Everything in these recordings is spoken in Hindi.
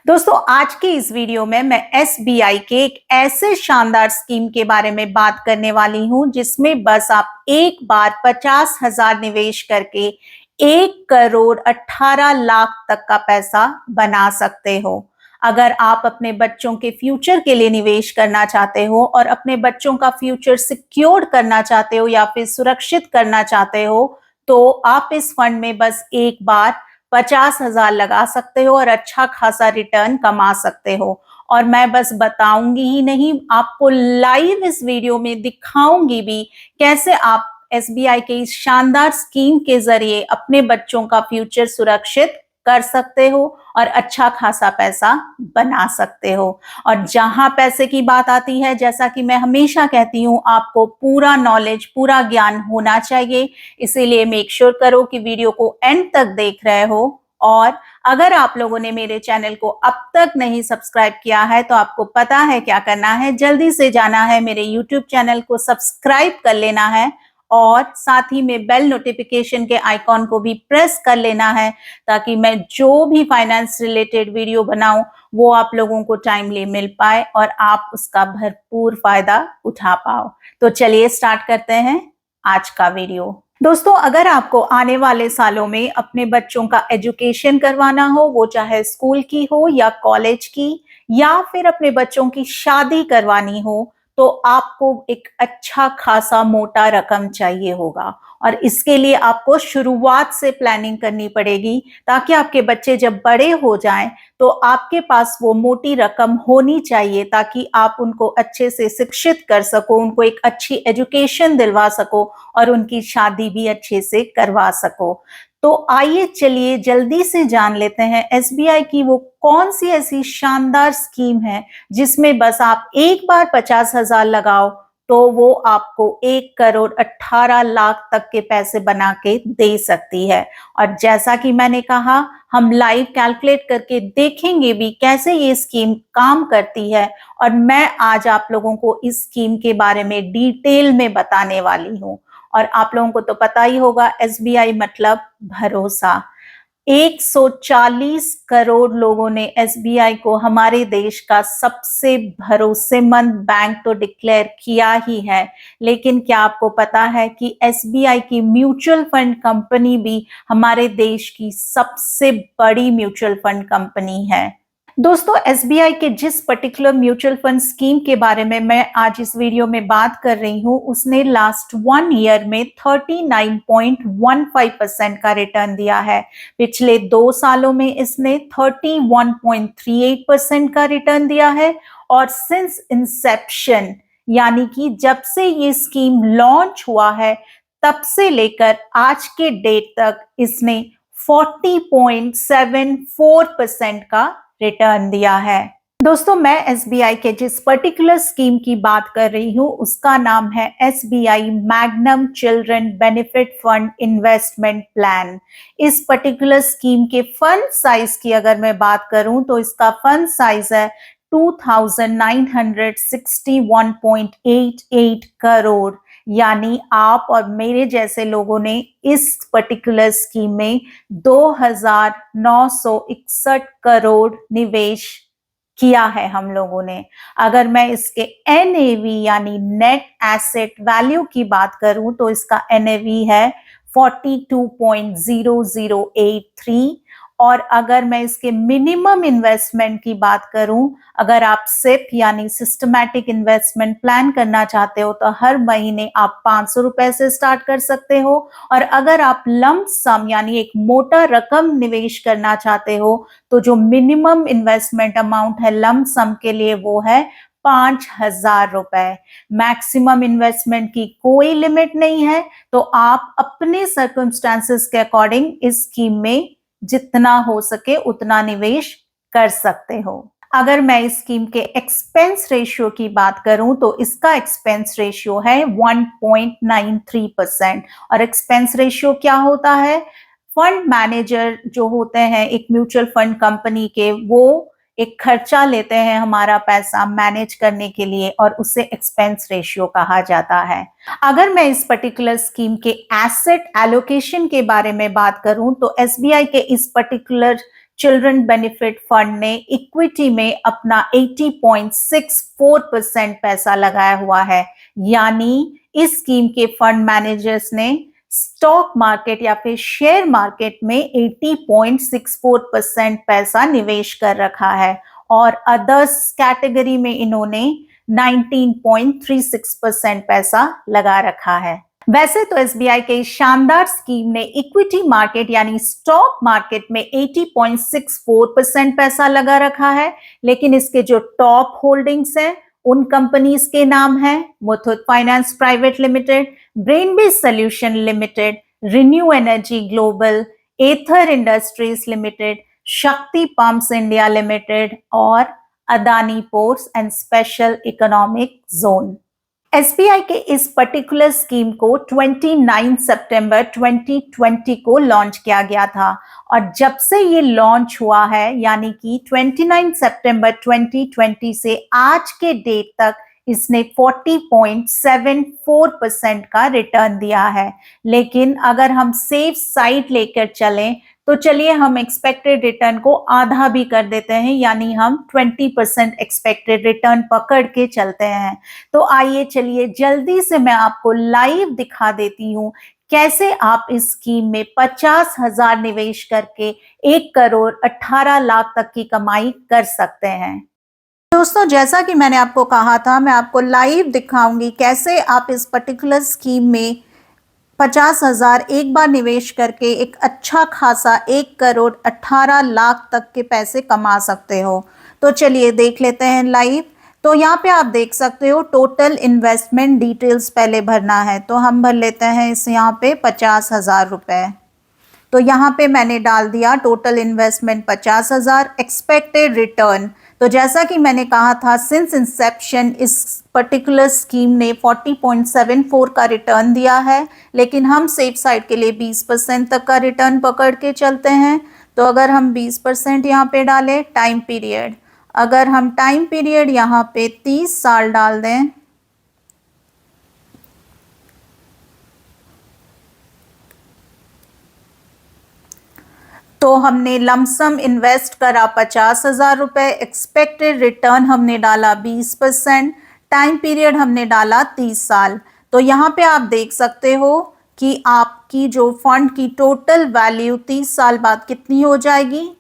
दोस्तों आज की इस वीडियो में मैं एसबीआई के एक ऐसे शानदार स्कीम के बारे में बात करने वाली हूं जिसमें बस आप एक बार 50,000 निवेश करके 1,18,00,000 तक का पैसा बना सकते हो। अगर आप अपने बच्चों के फ्यूचर के लिए निवेश करना चाहते हो और अपने बच्चों का फ्यूचर सिक्योर करना चाहते हो या फिर सुरक्षित करना चाहते हो तो आप इस फंड में बस एक बार 50,000 लगा सकते हो और अच्छा खासा रिटर्न कमा सकते हो। और मैं बस बताऊंगी ही नहीं, आपको लाइव इस वीडियो में दिखाऊंगी भी कैसे आप एसबीआई के इस शानदार स्कीम के जरिए अपने बच्चों का फ्यूचर सुरक्षित कर सकते हो और अच्छा खासा पैसा बना सकते हो। और जहां पैसे की बात आती है, जैसा कि मैं हमेशा कहती हूं, आपको पूरा नॉलेज, पूरा ज्ञान होना चाहिए। इसीलिए मेक श्योर करो कि वीडियो को एंड तक देख रहे हो। और अगर आप लोगों ने मेरे चैनल को अब तक नहीं सब्सक्राइब किया है तो आपको पता है क्या करना है। जल्दी से जाना है, मेरे यूट्यूब चैनल को सब्सक्राइब कर लेना है और साथ ही में बेल नोटिफिकेशन के आइकॉन को भी प्रेस कर लेना है ताकि मैं जो भी फाइनेंस रिलेटेड वीडियो बनाऊं वो आप लोगों को टाइमली मिल पाए और आप उसका भरपूर फायदा उठा पाओ। तो चलिए स्टार्ट करते हैं आज का वीडियो। दोस्तों, अगर आपको आने वाले सालों में अपने बच्चों का एजुकेशन करवाना हो, वो चाहे स्कूल की हो या कॉलेज की, या फिर अपने बच्चों की शादी करवानी हो, तो आपको एक अच्छा खासा मोटा रकम चाहिए होगा। और इसके लिए आपको शुरुआत से प्लानिंग करनी पड़ेगी ताकि आपके बच्चे जब बड़े हो जाएं तो आपके पास वो मोटी रकम होनी चाहिए ताकि आप उनको अच्छे से शिक्षित कर सको, उनको एक अच्छी एजुकेशन दिलवा सको और उनकी शादी भी अच्छे से करवा सको। तो आइए चलिए जल्दी से जान लेते हैं एसबीआई की वो कौन सी ऐसी शानदार स्कीम है जिसमें बस आप एक बार 50,000 लगाओ तो वो आपको 1,18,00,000 तक के पैसे बना के दे सकती है। और जैसा कि मैंने कहा, हम लाइव कैलकुलेट करके देखेंगे भी कैसे ये स्कीम काम करती है। और मैं आज आप लोगों को इस स्कीम के बारे में डिटेल में बताने वाली हूँ। और आप लोगों को तो पता ही होगा, एसबीआई मतलब भरोसा। 140 करोड़ लोगों ने एसबीआई को हमारे देश का सबसे भरोसेमंद बैंक तो डिक्लेयर किया ही है। लेकिन क्या आपको पता है कि एसबीआई की म्यूचुअल फंड कंपनी भी हमारे देश की सबसे बड़ी म्यूचुअल फंड कंपनी है। दोस्तों, एसबीआई के जिस पर्टिकुलर म्यूचुअल फंड स्कीम के बारे में मैं आज इस वीडियो में बात कर रही हूं, उसने लास्ट 1 ईयर में 39.15% का रिटर्न दिया है। पिछले 2 सालों में इसने 31.38% का रिटर्न दिया है। और सिंस इंसेप्शन, यानी कि जब से ये स्कीम लॉन्च हुआ है तब से लेकर आज के डेट तक इसने 40.74% का रिटर्न दिया है। दोस्तों, मैं एसबीआई के जिस पर्टिकुलर स्कीम की बात कर रही हूं उसका नाम है SBI magnum children benefit fund investment plan. इस पर्टिकुलर स्कीम के फंड साइज की अगर मैं बात करूं तो इसका फंड साइज है 2,961.88 करोड़। यानी आप और मेरे जैसे लोगों ने इस पर्टिकुलर स्कीम में 2,961 करोड़ निवेश किया है हम लोगों ने। अगर मैं इसके एनएवी यानी नेट एसेट वैल्यू की बात करूं तो इसका एनएवी है 42.0083। और अगर मैं इसके मिनिमम इन्वेस्टमेंट की बात करूं, अगर आप सिप यानी सिस्टमैटिक इन्वेस्टमेंट प्लान करना चाहते हो तो हर महीने आप 500 रुपए से स्टार्ट कर सकते हो। और अगर आप लंप सम यानी एक मोटा रकम निवेश करना चाहते हो तो जो मिनिमम इन्वेस्टमेंट अमाउंट है लंप सम के लिए वो है 5,000 रुपए। मैक्सिमम इन्वेस्टमेंट की कोई लिमिट नहीं है, तो आप अपने सर्कमस्टांसेस के अकॉर्डिंग इस स्कीम में जितना हो सके उतना निवेश कर सकते हो। अगर मैं इस स्कीम के एक्सपेंस रेशियो की बात करूं तो इसका एक्सपेंस रेशियो है 1.93%। और एक्सपेंस रेशियो क्या होता है? फंड मैनेजर जो होते हैं एक म्यूचुअल फंड कंपनी के, वो एक खर्चा लेते हैं हमारा पैसा मैनेज करने के लिए और उसे एक्सपेंस रेशियो कहा जाता है। अगर मैं इस पर्टिकुलर स्कीम के एसेट एलोकेशन के बारे में बात करूं तो एसबीआई के इस पर्टिकुलर चिल्ड्रन बेनिफिट फंड ने इक्विटी में अपना 80.64% पैसा लगाया हुआ है, यानी इस स्कीम के फंड मैनेजर्स ने स्टॉक मार्केट या फिर शेयर मार्केट में 80.64% पैसा निवेश कर रखा है और अदर्स कैटेगरी में इन्होंने 19.36% पैसा लगा रखा है। वैसे तो एसबीआई के शानदार स्कीम ने इक्विटी मार्केट यानी स्टॉक मार्केट में 80.64% पैसा लगा रखा है, लेकिन इसके जो टॉप होल्डिंग्स हैं उन कंपनीज के नाम हैं Muthoot finance private limited, Brainbees solution limited, renew energy global, Ather industries limited, Shakti pumps India limited और Adani ports and special economic zone. SBI के इस पर्टिकुलर स्कीम को 29 सितंबर 2020 को लॉन्च किया गया था और जब से ये लॉन्च हुआ है यानी कि 29 सितंबर 2020 से आज के डेट तक इसने 40.74% का रिटर्न दिया है। लेकिन अगर हम सेफ साइड लेकर चलें तो चलिए हम एक्सपेक्टेड रिटर्न को आधा भी कर देते हैं, यानी हम 20% एक्सपेक्टेड रिटर्न पकड़ के चलते हैं। तो आइए चलिए जल्दी से मैं आपको लाइव दिखा देती हूँ कैसे आप इस स्कीम में 50,000 निवेश करके 1,18,00,000 तक की कमाई कर सकते हैं। दोस्तों, जैसा कि मैंने आपको कहा था, मैं आपको लाइव दिखाऊंगी कैसे आप इस पर्टिकुलर स्कीम में 50,000 एक बार निवेश करके एक अच्छा खासा 1,18,00,000 तक के पैसे कमा सकते हो। तो चलिए देख लेते हैं लाइव। तो यहाँ पे आप देख सकते हो टोटल इन्वेस्टमेंट डिटेल्स पहले भरना है, तो हम भर लेते हैं इस यहाँ पे 50,000 रुपये। तो यहाँ पे मैंने डाल दिया टोटल इन्वेस्टमेंट 50,000, एक्सपेक्टेड रिटर्न। तो जैसा कि मैंने कहा था, सिंस इंसेप्शन इस पर्टिकुलर स्कीम ने 40.74 का रिटर्न दिया है, लेकिन हम सेफ साइड के लिए 20% तक का रिटर्न पकड़ के चलते हैं। तो अगर हम 20% यहाँ पे डालें, टाइम पीरियड, अगर हम टाइम पीरियड यहाँ पे 30 साल डाल दें, तो हमने लमसम इन्वेस्ट करा 50,000 रुपये, एक्सपेक्टेड रिटर्न हमने डाला 20%, टाइम पीरियड हमने डाला 30 साल। तो यहाँ पे आप देख सकते हो कि आपकी जो फंड की टोटल वैल्यू 30 साल बाद कितनी हो जाएगी,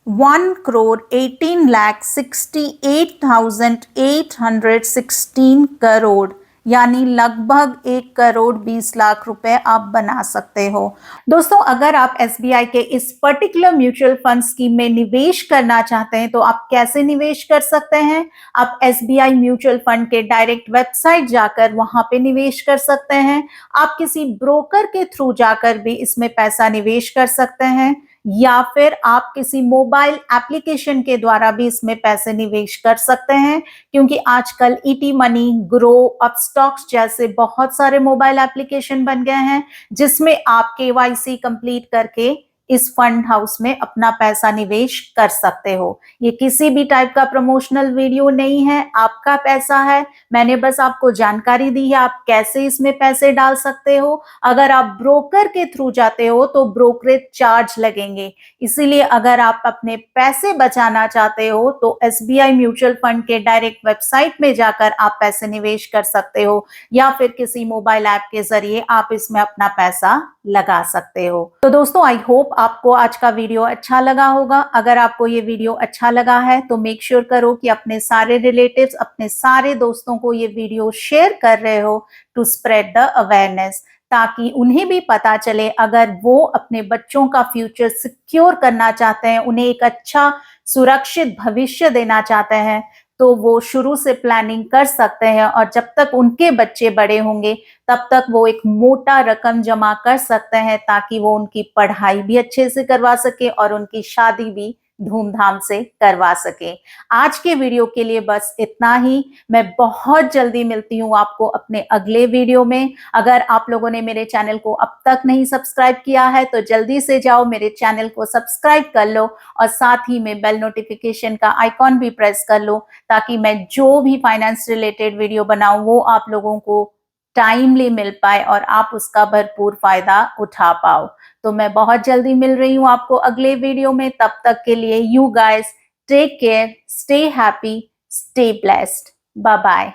1,68,816 करोड़, यानी लगभग 1,20,00,000 रुपए आप बना सकते हो। दोस्तों, अगर आप एसबीआई के इस पर्टिकुलर म्यूचुअल फंड स्कीम में निवेश करना चाहते हैं तो आप कैसे निवेश कर सकते हैं? आप एसबीआई म्यूचुअल फंड के डायरेक्ट वेबसाइट जाकर वहां पे निवेश कर सकते हैं। आप किसी ब्रोकर के थ्रू जाकर भी इसमें पैसा निवेश कर सकते हैं, या फिर आप किसी मोबाइल एप्लीकेशन के द्वारा भी इसमें पैसे निवेश कर सकते हैं, क्योंकि आजकल ईटी मनी, ग्रो, अपस्टॉक्स जैसे बहुत सारे मोबाइल एप्लीकेशन बन गए हैं जिसमें आप केवाईसी कंप्लीट करके इस फंड हाउस में अपना पैसा निवेश कर सकते हो। ये किसी भी टाइप का प्रमोशनल वीडियो नहीं है, आपका पैसा है। मैंने बस आपको जानकारी दी है आप कैसे इसमें पैसे डाल सकते हो। अगर आप ब्रोकर के थ्रू जाते हो तो ब्रोकरेज चार्ज लगेंगे, इसीलिए अगर आप अपने पैसे बचाना चाहते हो तो एसबीआई म्यूचुअल फंड के डायरेक्ट वेबसाइट में जाकर आप पैसे निवेश कर सकते हो, या फिर किसी मोबाइल ऐप के जरिए आप इसमें अपना पैसा लगा सकते हो। तो दोस्तों, आई होप आपको आज का वीडियो अच्छा लगा होगा। अगर आपको ये वीडियो अच्छा लगा है तो मेक श्योर करो कि अपने सारे रिलेटिव्स, अपने सारे दोस्तों को ये वीडियो शेयर कर रहे हो टू स्प्रेड द अवेयरनेस, ताकि उन्हें भी पता चले अगर वो अपने बच्चों का फ्यूचर सिक्योर करना चाहते हैं, उन्हें एक अच्छा सुरक्षित भविष्य देना चाहते हैं, तो वो शुरू से प्लानिंग कर सकते हैं और जब तक उनके बच्चे बड़े होंगे तब तक वो एक मोटा रकम जमा कर सकते हैं, ताकि वो उनकी पढ़ाई भी अच्छे से करवा सके और उनकी शादी भी धूमधाम से करवा सके। आज के वीडियो के लिए बस इतना ही। मैं बहुत जल्दी मिलती हूँ आपको अपने अगले वीडियो में। अगर आप लोगों ने मेरे चैनल को अब तक नहीं सब्सक्राइब किया है तो जल्दी से जाओ मेरे चैनल को सब्सक्राइब कर लो और साथ ही में बेल नोटिफिकेशन का आइकॉन भी प्रेस कर लो, ताकि मैं जो भी फाइनेंस रिलेटेड वीडियो बनाऊं वो आप लोगों को टाइमली मिल पाए और आप उसका भरपूर फायदा उठा पाओ। तो मैं बहुत जल्दी मिल रही हूँ आपको अगले वीडियो में। तब तक के लिए you guys take care, stay happy, stay blessed, bye bye.